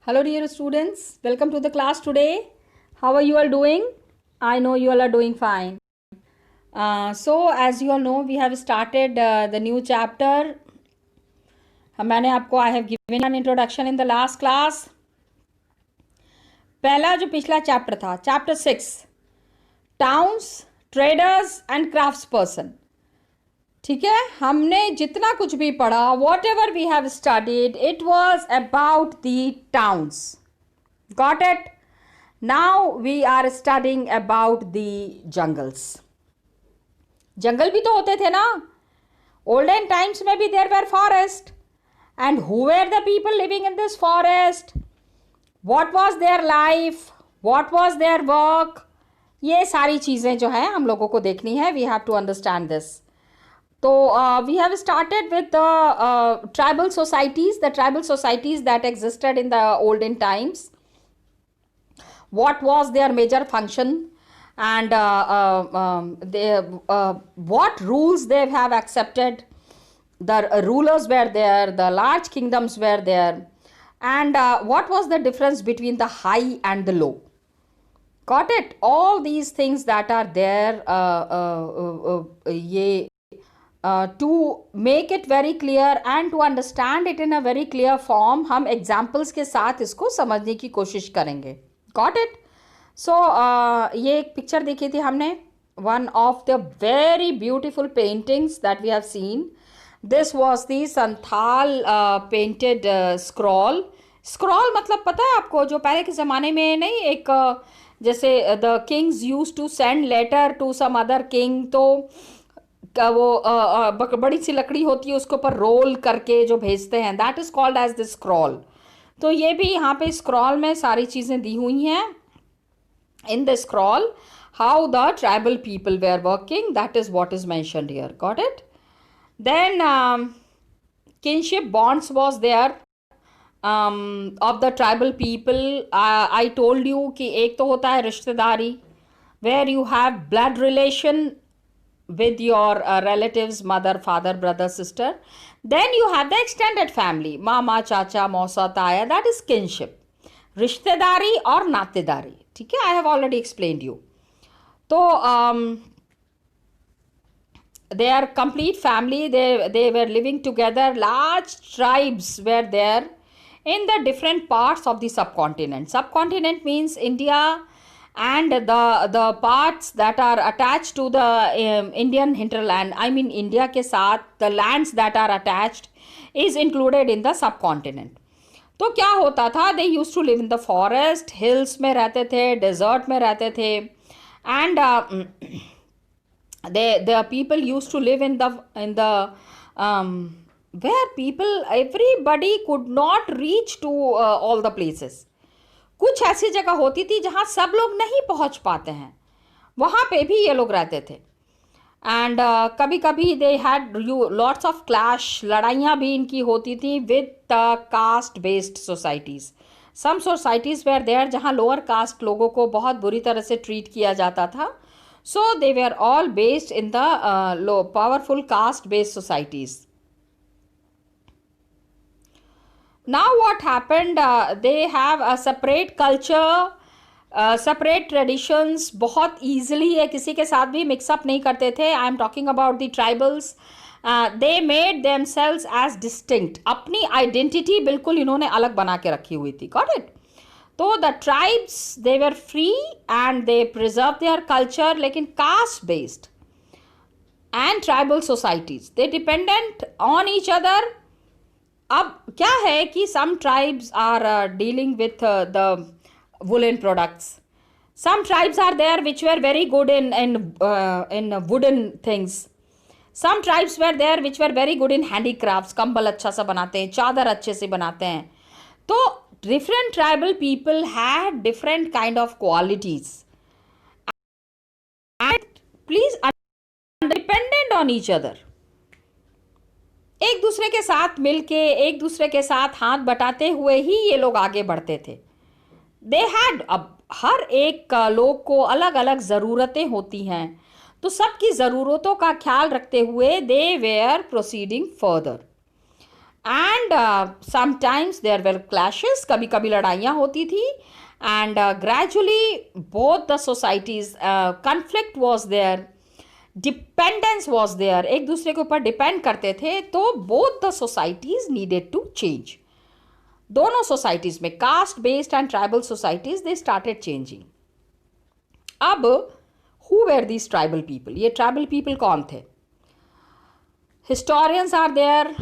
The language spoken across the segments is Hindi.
Hello, dear students. Welcome to the class today. How are you all doing? I know you all are doing fine. As you all know, we have started the new chapter. मैंने आपको I have given an introduction in the last class. पहला जो पिछला चैप्टर था, chapter 6, towns, traders and crafts person. ठीक है, हमने जितना कुछ भी पढ़ा, whatever we have studied, it was about the towns. Got it? Now we are studying about the jungles. जंगल भी तो होते थे ना. ओल्डन टाइम्स में भी there were forest. And who were the people living in this forest? What was their life? What was their work? ये सारी चीज़ें जो है हम लोगों को देखनी है. We have to understand this. So we have started with the tribal societies that existed in the olden times. What was their major function, and what rules they have accepted. The rulers were there, the large kingdoms were there, and what was the difference between the high and the low. Got it? All these things that are there, to make it very clear and to understand it in a very clear form, हम examples के साथ इसको समझने की कोशिश करेंगे. Got it? So ये एक picture देखी थी हमने. One of the very beautiful paintings that we have seen. This was the Santhal painted scroll. Scroll मतलब पता है आपको, जो पहले के ज़माने में नहीं, एक जैसे the kings used to send letter to some other king, तो का वो बड़ी सी लकड़ी होती है, उसके ऊपर रोल करके जो भेजते हैं, that is called as the scroll. तो ये भी यहाँ पे स्क्रॉल में सारी चीज़ें दी हुई हैं. In the scroll how the tribal people were working, that is what is mentioned here. Got it? Then kinship bonds was there of the tribal people. I told you कि एक तो होता है रिश्तेदारी, where you have blood relation with your relatives, mother, father, brother, sister. Then you have the extended family, mama, chacha, mausa, taya. That is kinship, rishtedari or natedari. ठीक है, I have already explained you. तो they are complete family. They were living together. Large tribes were there in the different parts of the subcontinent. Subcontinent means India and the parts that are attached to the Indian hinterland. I mean India के साथ the lands that are attached is included in the subcontinent. तो क्या होता था? They used to live in the forest, hills में रहते थे, desert में रहते थे, and the people used to live in the where people, everybody could not reach to all the places. कुछ ऐसी जगह होती थी जहाँ सब लोग नहीं पहुँच पाते हैं, वहाँ पे भी ये लोग रहते थे. एंड कभी कभी they had lots of clash, लड़ाइयाँ भी इनकी होती थी with the caste based societies. Some societies were there जहाँ लोअर कास्ट लोगों को बहुत बुरी तरह से ट्रीट किया जाता था. So they were all based in the powerful caste based societies. Now what happened, they have a separate culture, separate traditions. बहुत easily ये किसी के साथ भी mix up नहीं करते थे. I am talking about the tribals. They made themselves as distinct. अपनी identity बिल्कुल इन्होंने अलग बना के रखी हुई थी. Got it? तो the tribes, they were free and they preserved their culture, लेकिन caste based and tribal societies, they dependent on each other. अब क्या है कि some tribes are dealing with the woolen products. Some tribes are there which were very good in wooden things. Some tribes were there which were very good in handicrafts. कंबल अच्छा सा बनाते हैं, चादर अच्छे से बनाते हैं. तो different tribal people had different kind of qualities. And please, dependent on each other. एक दूसरे के साथ मिलके, एक दूसरे के साथ हाथ बटाते हुए ही ये लोग आगे बढ़ते थे. दे हैड, अब हर एक लोग को अलग अलग ज़रूरतें होती हैं, तो सबकी ज़रूरतों का ख्याल रखते हुए they were proceeding further. And sometimes there were clashes, कभी कभी लड़ाइयाँ होती थी. And gradually both the societies, conflict was there, dependence was there, एक दूसरे के ऊपर डिपेंड करते थे. तो both the societies needed to change. दोनों सोसाइटीज में, caste based and tribal societies, they started changing. अब who were these tribal people? ये ट्राइबल पीपल कौन थे? Historians are there,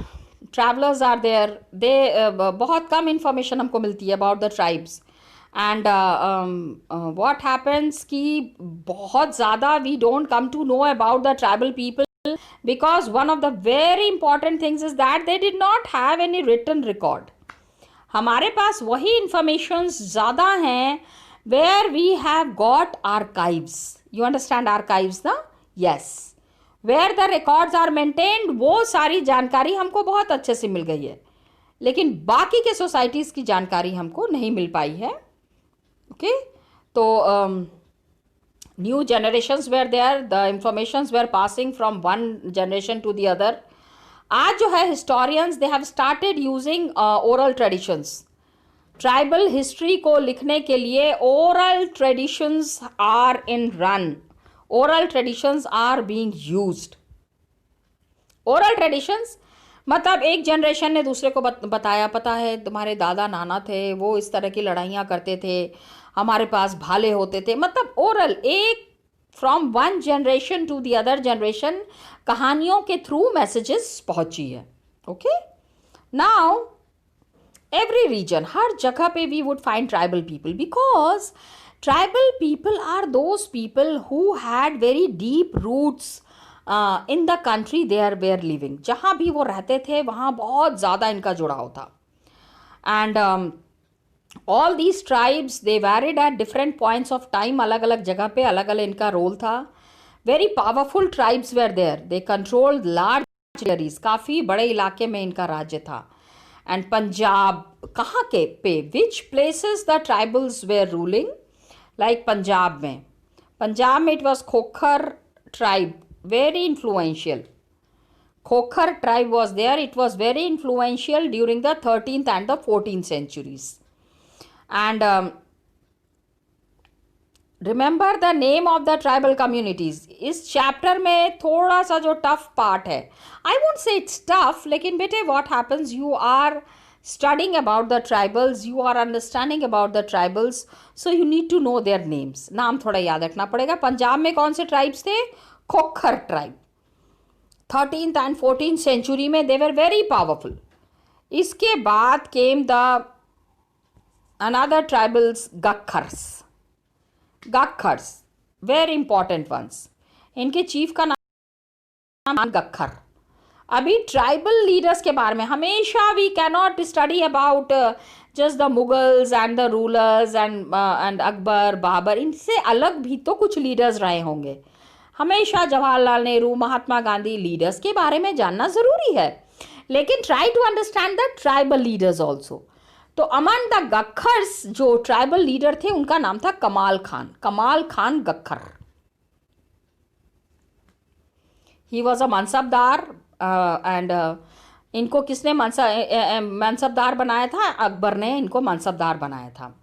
travellers are there. They बहुत कम इंफॉर्मेशन हमको मिलती है about the tribes. And what happens कि बहुत ज़्यादा we don't come to know about the tribal people because one of the very important things is that they did not have any written record. हमारे पास वही इंफॉर्मेशंस ज़्यादा हैं where we have got archives. You understand archives ना? Yes, where the records are maintained. वो सारी जानकारी हमको बहुत अच्छे से मिल गई है, लेकिन बाकी के सोसाइटीज़ की जानकारी हमको नहीं मिल पाई है. ओके, तो new generations were there, the informations were passing from one generation to the other. आज जो है historians they have started using oral traditions. Tribal history को लिखने के लिए oral traditions are in run. Oral traditions are being used. Oral traditions मतलब एक जनरेशन ने दूसरे को बताया, पता है तुम्हारे दादा नाना थे, वो इस तरह की लड़ाइयाँ करते थे, हमारे पास भाले होते थे. मतलब ओरल, एक from one generation to the other generation कहानियों के थ्रू मैसेजेस पहुंची है. ओके, नाउ एवरी रीजन, हर जगह पे we would find tribal people because tribal people are those people who had very deep roots in the country they are were living. जहाँ भी वो रहते थे वहाँ बहुत ज़्यादा इनका जुड़ाव था. And all these tribes they varied at different points of time. अलग अलग जगह पे अलग अलग इनका रोल था. very powerful tribes were there. they controlled large territories. काफ़ी बड़े इलाके में इनका राज्य था. and पंजाब कहाँ के पे, which places the tribals were ruling? like Punjab में it was Khokhar tribe, very influential. Khokhar tribe was there. It was very influential during the 13th and the 14th centuries. And remember the name of the tribal communities. इस चैप्टर में थोड़ा सा जो टफ पार्ट है, I won't say it's tough, लेकिन बेटे what happens, you are studying about the tribals, you are understanding about the tribals, so you need to know their names. नाम थोड़ा याद रखना पड़ेगा. पंजाब में कौन से ट्राइब्स थे? Khokhar tribe. 13th and 14th century में they were very powerful. इसके बाद came the another tribals, Gakhars, very important ones. इनके चीफ का नाम गखर. अभी ट्राइबल लीडर्स के बारे में हमेशा we cannot study about just the Mughals and the rulers and Akbar, Babur. इनसे अलग भी तो कुछ लीडर्स रहे होंगे. हमेशा जवाहरलाल नेहरू, महात्मा गांधी, लीडर्स के बारे में जानना ज़रूरी है, लेकिन try to understand the tribal leaders also. तो अमन द गखर्स जो ट्राइबल लीडर थे उनका नाम था कमाल Khan Gakhar. He was a mansabdar and इनको किसने मनसबदार बनाया था? अकबर ने इनको मनसबदार बनाया था.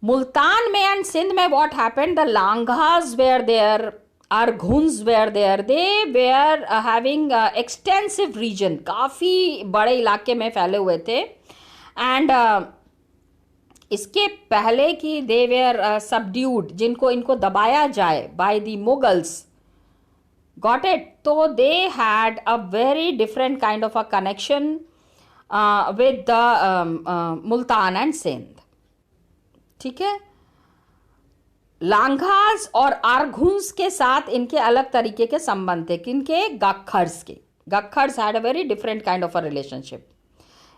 मुल्तान में एंड सिंध में what happened, the Langahs were there, Arghuns were there. They were having extensive region, काफ़ी बड़े इलाके में फैले हुए थे. एंड इसके पहले कि दे वेयर सबड्यूड, जिनको इनको दबाया जाए by the Mughals, got it. तो they had a very different kind of a connection with the Multan and Sindh. ठीक है, लांघास और अरघुन्स के साथ इनके अलग तरीके के संबंध थे. किनके? गखर्स के. Gakhars had a very different kind of a relationship.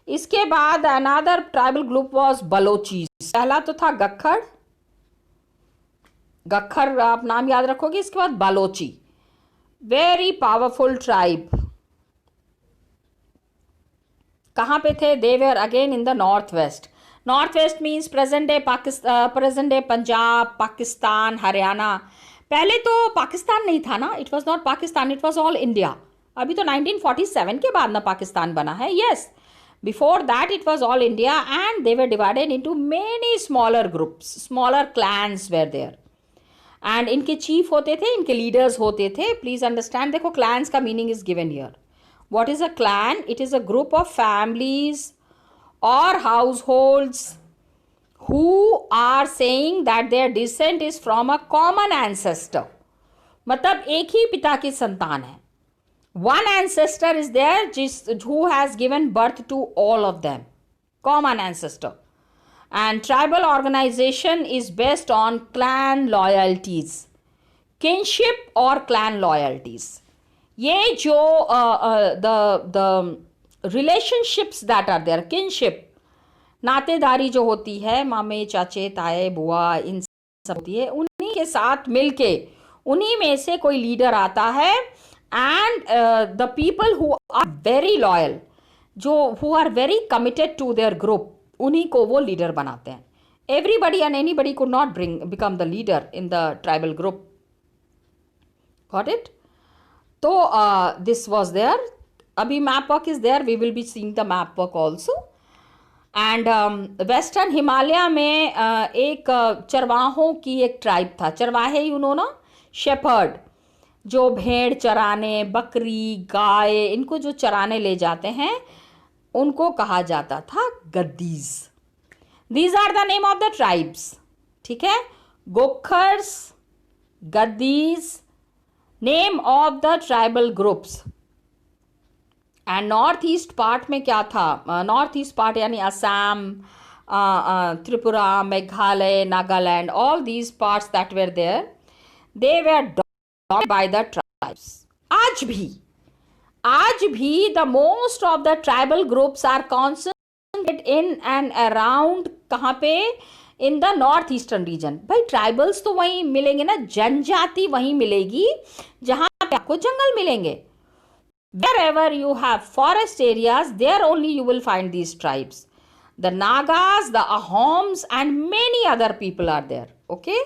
इसके बाद another tribal group was Balochis. पहला तो था गखर आप नाम याद रखोगे. इसके बाद बलोची, वेरी पावरफुल ट्राइब. कहाँ पे थे? They were again in the north west. North west means present day present day Punjab, Pakistan, Haryana. पहले तो पाकिस्तान नहीं था ना, it was not Pakistan, it was all India. अभी तो 1947 के बाद ना पाकिस्तान बना है. Yes, before that it was all India and they were divided into many smaller groups, smaller clans were there. And इनके चीफ होते थे, इनके लीडर्स होते थे. प्लीज अंडरस्टैंड, देखो क्लैंस का meaning is given here. What is a clan? It is a group of families or households who are saying that their descent is from a common ancestor. मतलब एक ही पिता की संतान है. One ancestor is there who has given birth to all of them. Common ancestor. And tribal organization is based on clan loyalties. Kinship or clan loyalties. ये जो the relationships that are there, kinship, नातेदारी जो होती है, मामे चाचे ताए बुआ इन सब होती है, उन्हीं के साथ मिलके उन्हीं में से कोई लीडर आता है. And the people who are very loyal, जो who are very committed to their group, उन्हीं को वो लीडर बनाते हैं. Everybody and anybody could not become the leader in the tribal group. Got it? तो दिस वॉज देयर. अभी map work is there, we will be seeing the map work also. And western Himalaya में एक चरवाहों की एक ट्राइब था. चरवाहे यू नो ना, शेपर्ड, जो भेड़ चराने, बकरी, गाय, इनको जो चराने ले जाते हैं, उनको कहा जाता था Gaddis. These are the name of the tribes. ठीक है, Gokhars, Gaddis, name of the tribal groups. And north east part में क्या था? नॉर्थ ईस्ट पार्ट यानी Assam, Tripura, Meghalaya, Nagaland, all these parts that were there, they were dominated by the tribes. आज भी the most of the tribal groups are concentrated in and around, कहाँ पे? In the north eastern region. भाई ट्राइबल्स तो वहीं मिलेंगे ना, जनजाति वहीं मिलेगी जहां पे आपको जंगल मिलेंगे. Wherever you have forest areas, there only you will find these tribes. The Nagas, the Ahoms, and many other people are there. Okay,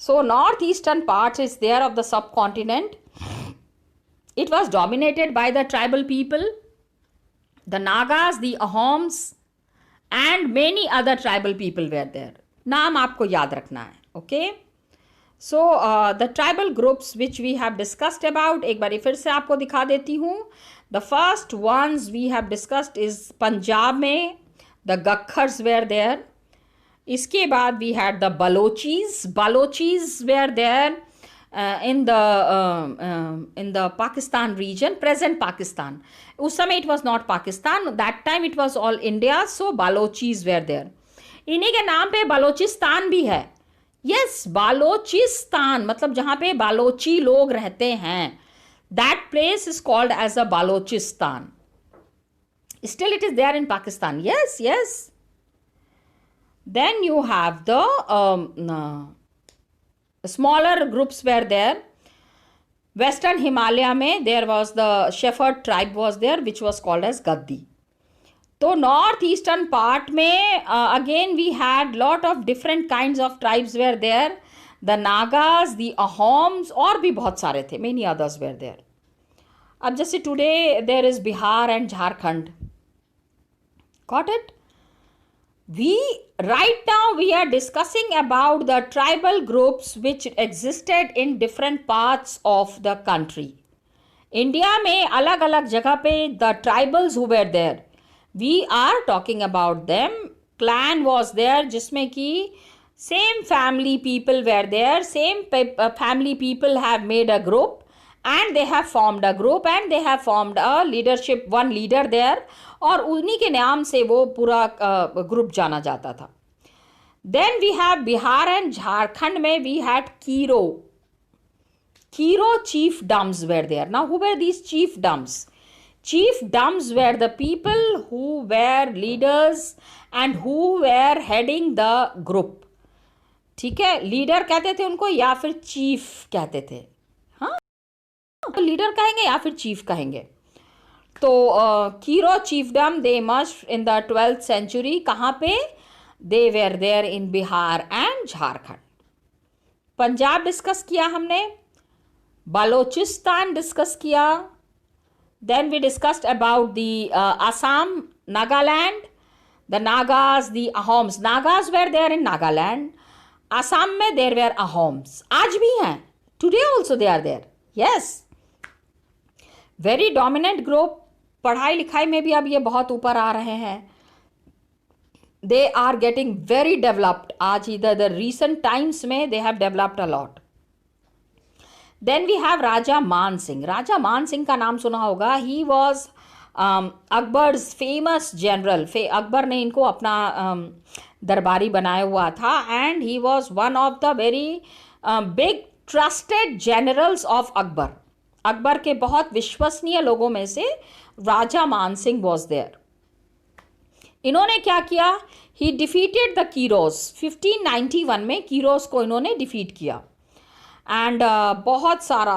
so northeastern part is there of the subcontinent. It was dominated by the tribal people, the Nagas, the Ahoms, and many other tribal people were there. नाम आपको याद रखना है. Okay. So the tribal groups which we have discussed about, एक बार फिर से आपको दिखा देती हूँ. The first ones we have discussed is Punjab में द गखर्स वेयर देयर. इसके बाद we had the Balochis were there in the Pakistan region, present Pakistan. उस समय it was not Pakistan, that time it was all India, so Balochis were there. इन्हीं के नाम पे बलोचिस्तान भी है. यस, बालोचिस्तान मतलब जहां पे बालोची लोग रहते हैं, that place is called as a Baluchistan. Still it is there in Pakistan. Yes yes. Then you have the smaller groups were there. Western Himalaya में there was the shepherd tribe was there which was called as Gaddi. तो नॉर्थ ईस्टर्न पार्ट में again we had lot of different kinds of tribes were there. The Nagas, the Ahoms, और भी बहुत सारे थे, मेनी अदर्स वेयर देयर. अब जैसे today there is Bihar and Jharkhand. Got it? We right now we are discussing about the tribal groups which existed in different parts of the country. India में अलग अलग जगह पे the tribals who were there, we are talking about them. Clan was there जिसमें कि same family people were there, same family people have made a group and they have formed a group and they have formed a leadership, one leader there, और उन्हीं के नाम से वो पूरा ग्रुप जाना जाता था. Then we have Bihar and Jharkhand में we had Chero chiefdoms were there. Now who were these chiefdoms? Chiefdoms were the people who were leaders and who were heading the group. ठीक है, लीडर कहते थे उनको या फिर चीफ कहते थे. हाँ, तो लीडर कहेंगे या फिर चीफ कहेंगे. तो Chero chiefdom they emerged in the 12th century. कहाँ पे? They were there in Bihar and Jharkhand. Punjab discuss किया हमने, बलोचिस्तान डिस्कस किया, Then we discussed about the Assam, Nagaland, the Nagas, the Ahoms. Nagas were there in Nagaland. Assam में there were Ahoms. आज भी हैं. Today also they are there. Yes. Very dominant group. पढ़ाई लिखाई में भी अब ये बहुत ऊपर आ रहे हैं. They are getting very developed. आज इधर the recent times में they have developed a lot. Then we have Raja Man Singh. Raja Man Singh का नाम सुना होगा. He was Akbar's famous general. Akbar ने इनको अपना दरबारी बनाया हुआ था. And he was one of the very big trusted generals of Akbar. Akbar के बहुत विश्वसनीय लोगों में से राजा मान सिंह वॉज देयर. इन्होंने क्या किया? ही डिफीटेड द कीरोस. 1591 में कीरोस को इन्होंने डिफीट किया. And बहुत सारा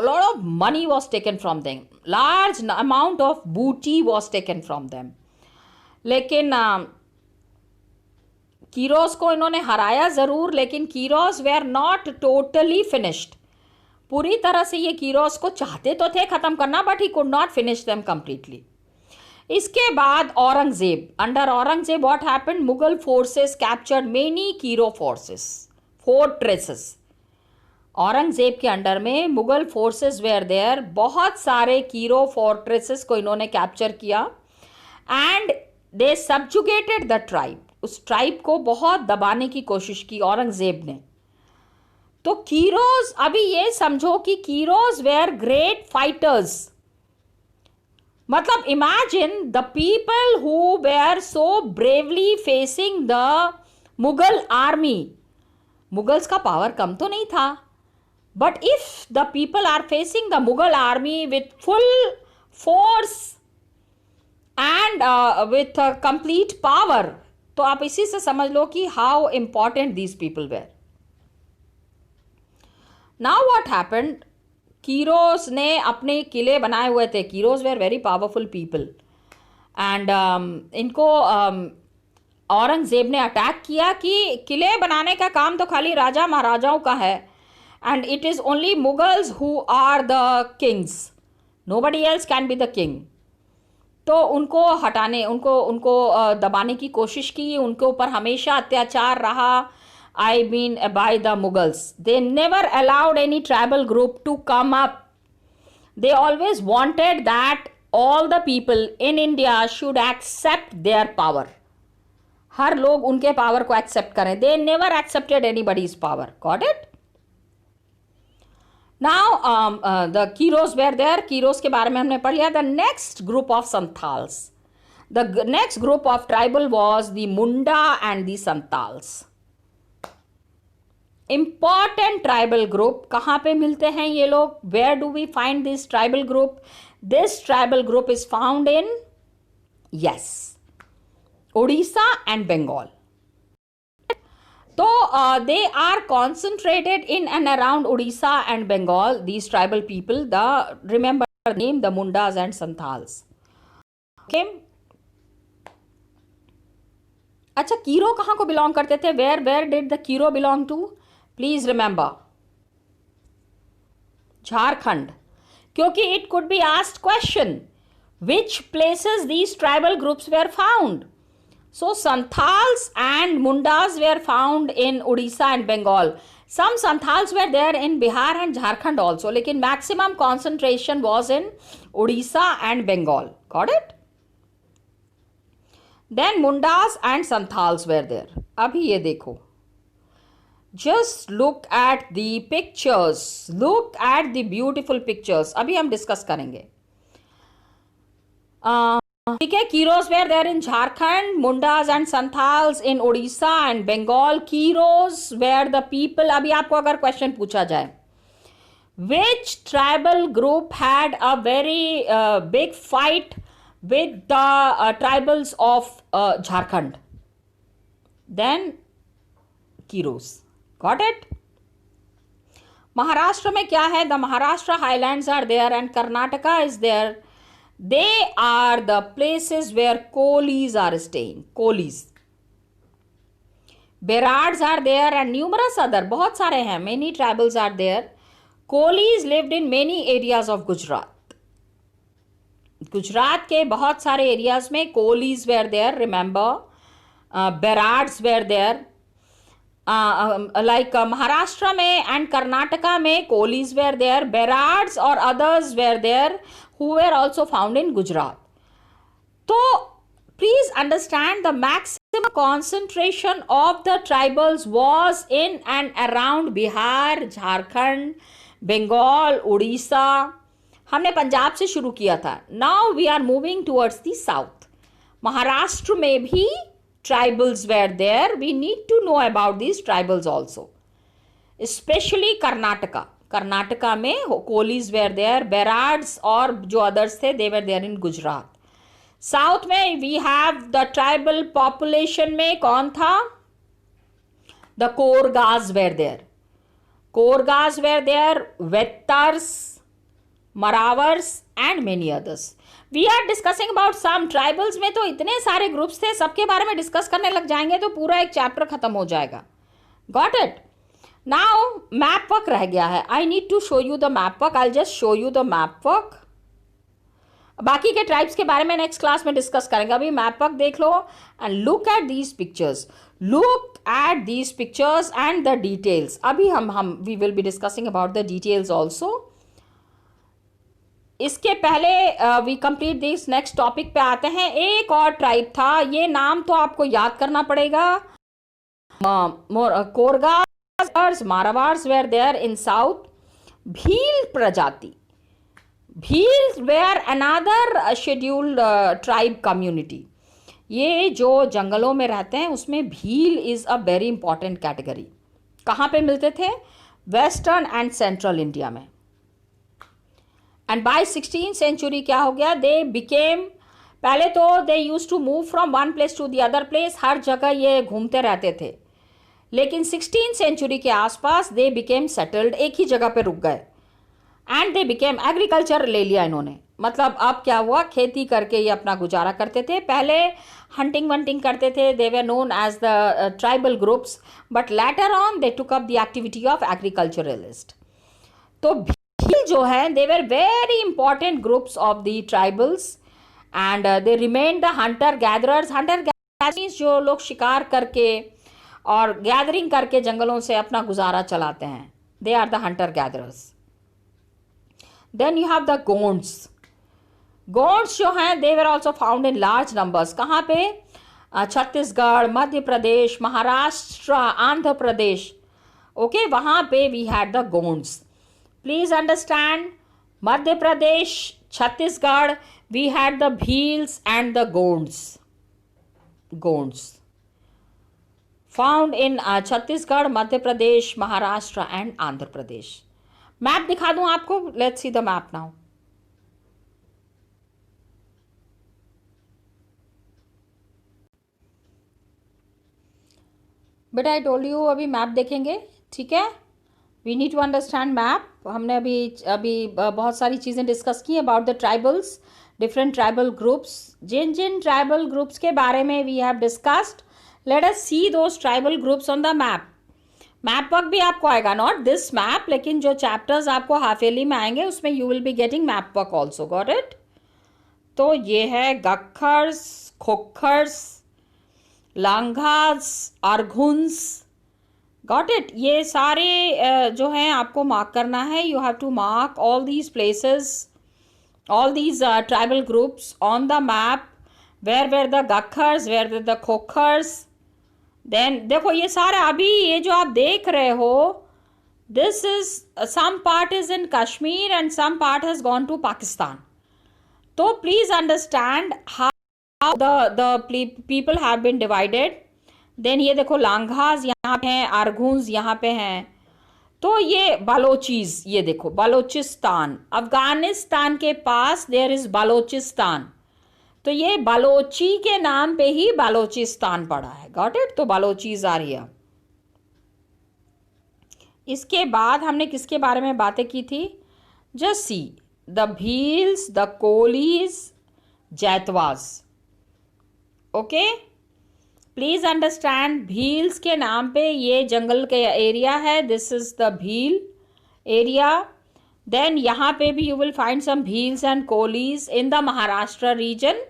lot of money was taken from them. Large amount of booty was taken from them. लेकिन कीरोस को इन्होंने हराया ज़रूर, लेकिन कीरोस were not totally finished. पूरी तरह से ये कीरोस को चाहते तो थे ख़त्म करना, but he could not finish them completely. इसके बाद Aurangzeb. Under Aurangzeb what happened? Mughal forces captured many Kiro forces, fortresses. Aurangzeb के अंडर में मुगल फोर्सेस वेयर देयर. बहुत सारे कीरो फोर्ट्रेसेस को इन्होंने कैप्चर किया. And they सबजुगेटेड the tribe. उस ट्राइब को बहुत दबाने की कोशिश की औरंगजेब ने. तो कीरोज, अभी ये समझो कि कीरोज वेयर ग्रेट फाइटर्स. मतलब imagine the people who were so bravely facing the Mughal army. Mughals का पावर कम तो नहीं था. But if the people are facing the Mughal army with full force and with complete power, तो आप इसी से समझ लो कि how important these people were. Now what happened? कीरोस ने अपने किले बनाए हुए थे. कीरोस were very powerful people. And इनको औरंगजेब ने अटैक किया कि किले बनाने का काम तो खाली राजा महाराजाओं का है. And it is only Mughals who are the kings. Nobody else can be the king. तो उनको हटाने, उनको दबाने की कोशिश की. उनके ऊपर हमेशा अत्याचार रहा. I mean by the Mughals. They never allowed any tribal group to come up. They always wanted that all the people in India should accept their power. हर लोग उनके पावर को एक्सेप्ट करें. They never accepted anybody's power. Got it? Now the Kiros were there. Kiros के बारे में हमने पढ़ लिया. The next group of Santals. The next group of tribal was the Munda and the Santals. Important tribal group. कहाँ पे मिलते हैं ये लोग? Where do we find this tribal group? This tribal group is found in, yes, Odisha and Bengal. So they are concentrated in and around Odisha and Bengal. These tribal people, remember the name, the Mundas and Santals. Okay. अच्छा, कीरो कहाँ को बिलोंग करते थे? Where did the कीरो belong to? Please remember. Jharkhand. क्योंकि it could be asked question. Which places these tribal groups were found? So Santals and Mundas were found in Odisha and Bengal. Some Santals were there in Bihar and Jharkhand also, लेकिन maximum concentration was in Odisha and Bengal. Got it? Then Mundas and Santals were there. अभी ये देखो. Just look at the pictures. Look at the beautiful pictures. अभी हम discuss करेंगे. ठीक है. Cheros were there in Jharkhand, Mundas and Santhals in Odisha and Bengal. Cheros were the people. अभी आपको अगर क्वेश्चन पूछा जाए, which tribal group had a very big fight with the tribals of Jharkhand? Then Cheros. Got it? Maharashtra में क्या है? The Maharashtra highlands are there and Karnataka is there. They are the places where Kolis are staying. Kolis. Berards are there and numerous other. बहुत सारे हैं. Many tribals are there. Kolis lived in many areas of Gujarat. Gujarat के बहुत सारे एरियाज में Kolis were there, remember, Berads were there, like Maharashtra में and Karnataka में कोलीज वेयर देयर, बेराड्स और others were there who were also found in Gujarat. तो please understand the maximum concentration of the tribals was in and around Bihar, Jharkhand, Bengal, Odisha. हमने पंजाब से शुरू किया था. Now we are moving towards the south. Maharashtra में भी tribals were there. We need to know about these tribals also. Especially Karnataka. Karnataka में कोलीज वेयर देयर, बेराड्स और जो अदर्स थे they were there in Gujarat. South में we have the tribal population में कौन था? The Koragas were there. Koragas were there, Vettars, Maravars and many others. We are discussing about some tribals में तो इतने सारे ग्रुप्स थे, सबके बारे में डिस्कस करने लग जाएंगे तो पूरा एक चैप्टर खत्म हो जाएगा. Got it? Now map work रह गया है. I need to show you the map work. I just show you the map work. बाकी के ट्राइब्स के बारे में नेक्स्ट क्लास में डिस्कस करेंगे. अभी मैप वर्क देख लो and look at these pictures. Look at these pictures and the details. अभी हम we will be discussing about the details also. इसके पहले we complete this next topic पे आते हैं. एक और ट्राइब था, ये नाम तो आपको याद करना पड़ेगा. Koragas, Maravars were there in south. Bhil प्रजाति. Bhil were another scheduled tribe community. ये जो जंगलों में रहते हैं उसमें Bhil is a very important category. कहाँ पे मिलते थे? वेस्टर्न एंड सेंट्रल इंडिया में. एंड बाय 16th सेंचुरी क्या हो गया? दे बिकेम, पहले तो they use to move from one place to the other place. हर जगह ये घूमते रहते थे. लेकिन 16th सेंचुरी के आसपास दे बिकेम सेटल्ड. एक ही जगह पे रुक गए. एंड दे बिकेम, एग्रीकल्चर ले लिया इन्होंने. मतलब अब क्या हुआ? खेती करके ये अपना गुजारा करते थे. पहले हंटिंग वंटिंग करते थे. They were known as the tribal groups, but later on they took up the activity of agriculturalist. तो भील जो है they were very important groups of the tribals and they remain the hunter gatherers. Hunter gatherers जो लोग शिकार करके और गैदरिंग करके जंगलों से अपना गुजारा चलाते हैं. They are the hunter gatherers. Then you have the Gonds. Gonds जो हैं they were also found in large numbers. कहाँ पे? छत्तीसगढ़, मध्य प्रदेश, महाराष्ट्र, आंध्र प्रदेश. ओके, वहाँ पे we had the Gonds. Please understand, Madhya Pradesh, Chhattisgarh, we had the Bhils and the Gonds. Gonds found in Chhattisgarh, Madhya Pradesh, Maharashtra and Andhra Pradesh. Map दिखा दूं आपको. Let's see the map now. But I told you अभी मैप देखेंगे. ठीक है, we need to understand map. हमने अभी बहुत सारी चीज़ें डिस्कस की about the tribals, different tribal groups. जिन जिन ट्राइबल ग्रुप्स के बारे में we have discussed, let us see those tribal groups on the map. Map work भी आपको आएगा, नॉट दिस मैप, लेकिन जो चैप्टर्स आपको हाफ ईयरली में आएंगे उसमें you will be getting map work also. Got it? तो ये है गखर्स, खोखर्स, लांघास, अर्घुन्स. Got it? ये सारे जो हैं आपको मार्क करना है. You have to mark all these places, all these tribal groups on the map. Where were the Gakhars, where were the Khokhars. Then देखो ये सारा अभी ये जो आप देख रहे हो, this is some part is in Kashmir and some part has gone to Pakistan. तो please understand how the people have been divided. Then ये देखो लांघास यहाँ पे हैं, अर्घुन्स यहाँ पे हैं. तो ये बालोचीज, ये देखो बलोचिस्तान, अफगानिस्तान के पास देयर इज बलोचिस्तान. तो ये बालोची के नाम पे ही बालोचिस्तान पड़ा है. Got it? तो बालोचीज आ रही है. इसके बाद हमने किसके बारे में बातें की थी? Just see the Bhils, the Kolis, Jaitvas. Okay, please understand, Bhils के नाम पे ये जंगल के एरिया है. This is the Bhil area. Then यहाँ पे भी you will find some Bhils and Kolis in the Maharashtra region.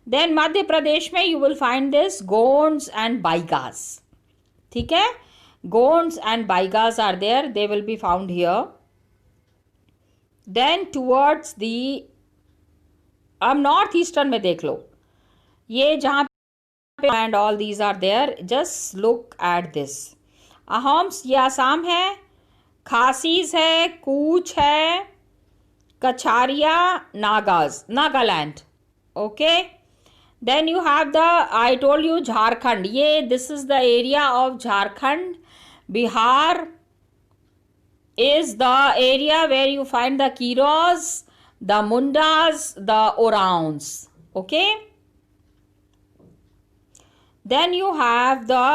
Then Madhya Pradesh में you will find this Gonds and Baigas. ठीक है, Gonds and Baigas are there, they will be found here. Then towards the, अब नॉर्थ ईस्टर्न में देख लो, ये जहाँ पे and all these are there, just look at this. Ahoms, ये आसाम है, खासीज है, कूच है, Kachharia, Nagas, Nagaland. Okay, then you have the, I told you Jharkhand, ये this is the area of Jharkhand. Bihar is the area where you find the Kiros, the Mundas, the Orans. Okay, then you have the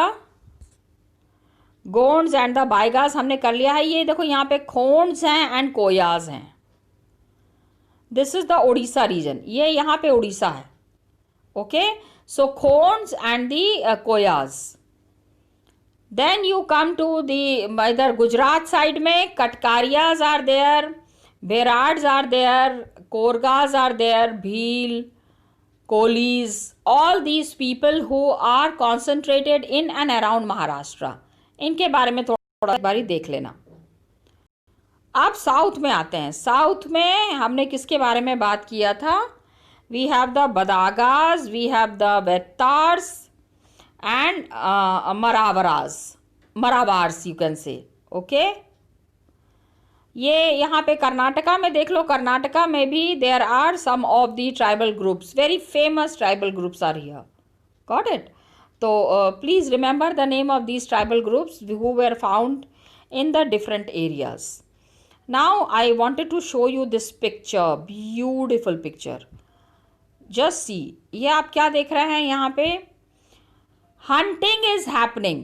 Gonds and the Baigas. हमने कर लिया है. ये देखो यहाँ पे खोंड्स हैं एंड कोयाज हैं. This is the Orissa region, ये यहाँ पे उड़ीसा है. Okay, so Khonds and the Koyas. Then you come to the इधर गुजरात साइड में Katkaris are there, Berads are there, Koragas are there, Bhil, Kolis, all these people who are concentrated in and around Maharashtra. इनके बारे में थोड़ा बारी देख लेना. अब साउथ में आते हैं. साउथ में हमने किसके बारे में बात किया था? We have the Badagas, we have the Vettars and Maravars you can say. Okay, ये यहाँ पे कर्नाटका में देख लो. कर्नाटका में भी there are some of the tribal groups, very famous tribal groups are here. Got it? So please remember the name of these tribal groups who were found in the different areas. Now I wanted to show you this picture, beautiful picture. Just see, ये आप क्या देख रहे हैं यहाँ पे? Hunting is happening.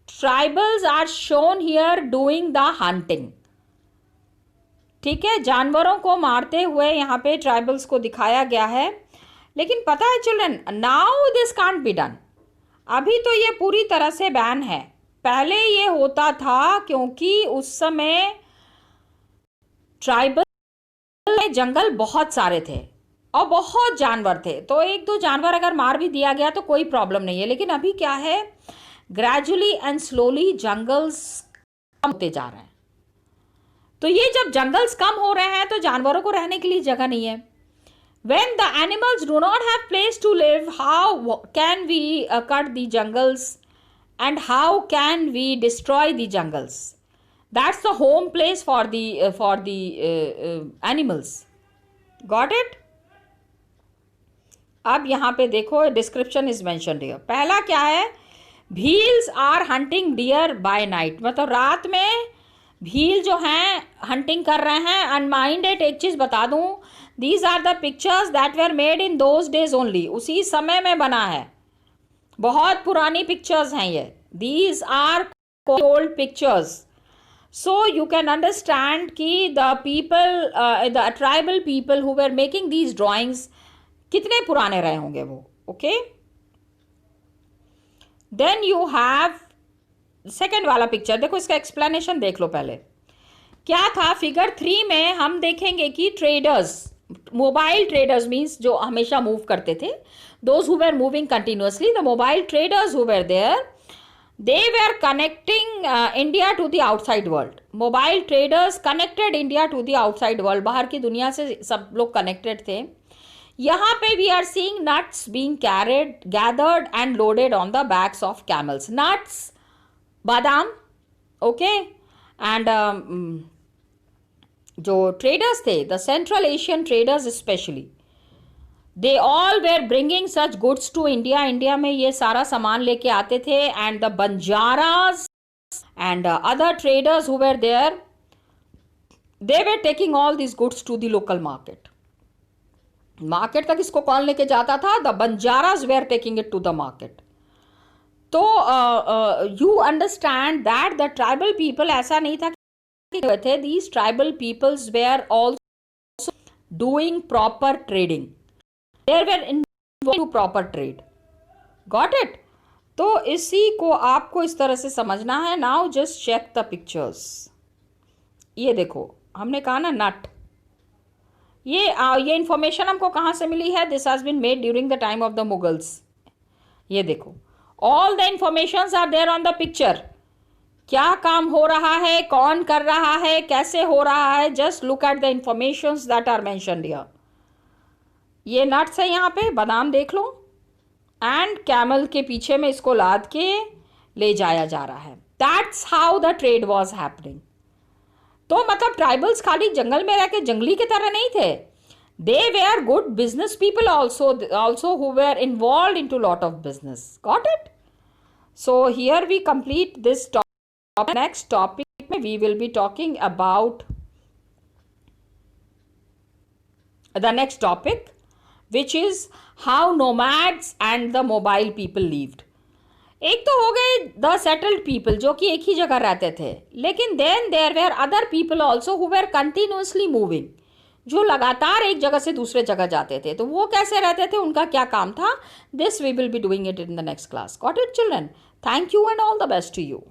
Tribals are shown here doing the hunting. ठीक है, जानवरों को मारते हुए यहाँ पे ट्राइबल्स को दिखाया गया है. लेकिन पता है children, now this can't be done. अभी तो ये पूरी तरह से बैन है. पहले ये होता था क्योंकि उस समय ट्राइबल में जंगल बहुत सारे थे और बहुत जानवर थे, तो एक दो जानवर अगर मार भी दिया गया तो कोई प्रॉब्लम नहीं है. लेकिन अभी क्या है, ग्रेजुअली एंड स्लोली जंगल्स कम होते जा रहे हैं. तो ये जब जंगल्स कम हो रहे हैं तो जानवरों को रहने के लिए जगह नहीं है. When the animals do not have place to live, how can we cut the jungles and how can we destroy the jungles? That's the home place for the animals. Got it? अब यहाँ पे देखो, डिस्क्रिप्शन इज मेंशन्ड हियर. पहला क्या है? Bhils are hunting deer by night. मतलब रात में भील जो हैं हंटिंग कर रहे हैं. अनमाइंडेड, एक चीज बता दूं, these are the pictures that were made in those days only. उसी समय में बना है, बहुत पुरानी पिक्चर्स हैं ये. These are old pictures. So you can understand कि the people, the tribal people who were making these drawings कितने पुराने रहे होंगे वो. Okay, then you have second वाला पिक्चर. देखो, इसका एक्सप्लेनेशन देख लो पहले. क्या था? फिगर 3 में हम देखेंगे कि ट्रेडर्स, मोबाइल ट्रेडर्स मीन्स जो हमेशा मूव करते थे, those who were moving continuously, the mobile traders who were there, they were connecting India to the outside world. Mobile traders connected India to the outside world. बाहर की दुनिया से सब लोग कनेक्टेड थे. यहाँ पे we are seeing nuts being carried, gathered and loaded on the backs of camels. Nuts, बादाम. ओके, एंड जो ट्रेडर्स थे, the central Asian traders specially, they all were bringing such goods to India. India में ये सारा सामान लेके आते थे. And the Banjaras and other traders who were there, they were taking all this goods to the local market. Market तक इसको कौन लेके जाता था? The Banjaras were taking it to the market. तो you understand that the tribal people, ऐसा नहीं था कि थे, these tribal peoples were also doing proper trading. There were in to proper trade. Got it? तो इसी को आपको इस तरह से समझना है. Now just check the pictures. ये देखो, हमने कहा ना नट, ये इंफॉर्मेशन हमको कहाँ से मिली है? This has been made during the time of the Mughals. ये देखो, all the informations are there on the picture. क्या काम हो रहा है, कौन कर रहा है, कैसे हो रहा है, just look at the informations that are mentioned here. ये नट्स है यहाँ पे, बादाम देख लो, एंड कैमल के पीछे में इसको लाद के ले जाया जा रहा है। That's how the trade was happening. तो मतलब ट्राइबल्स खाली जंगल में रह के जंगली की तरह नहीं थे, they were good business people also who were involved into lot of business. Got it? So here we complete this topic. Next topic we will be talking about the next topic, which is how nomads and the mobile people lived. एक तो हो गए द सेटल्ड पीपल जो कि एक ही जगह रहते थे, लेकिन then there were other people also who were continuously moving, जो लगातार एक जगह से दूसरे जगह जाते थे। तो वो कैसे रहते थे, उनका क्या काम था? This we will be doing it in the next class. Got it children? Thank you and all the best to you.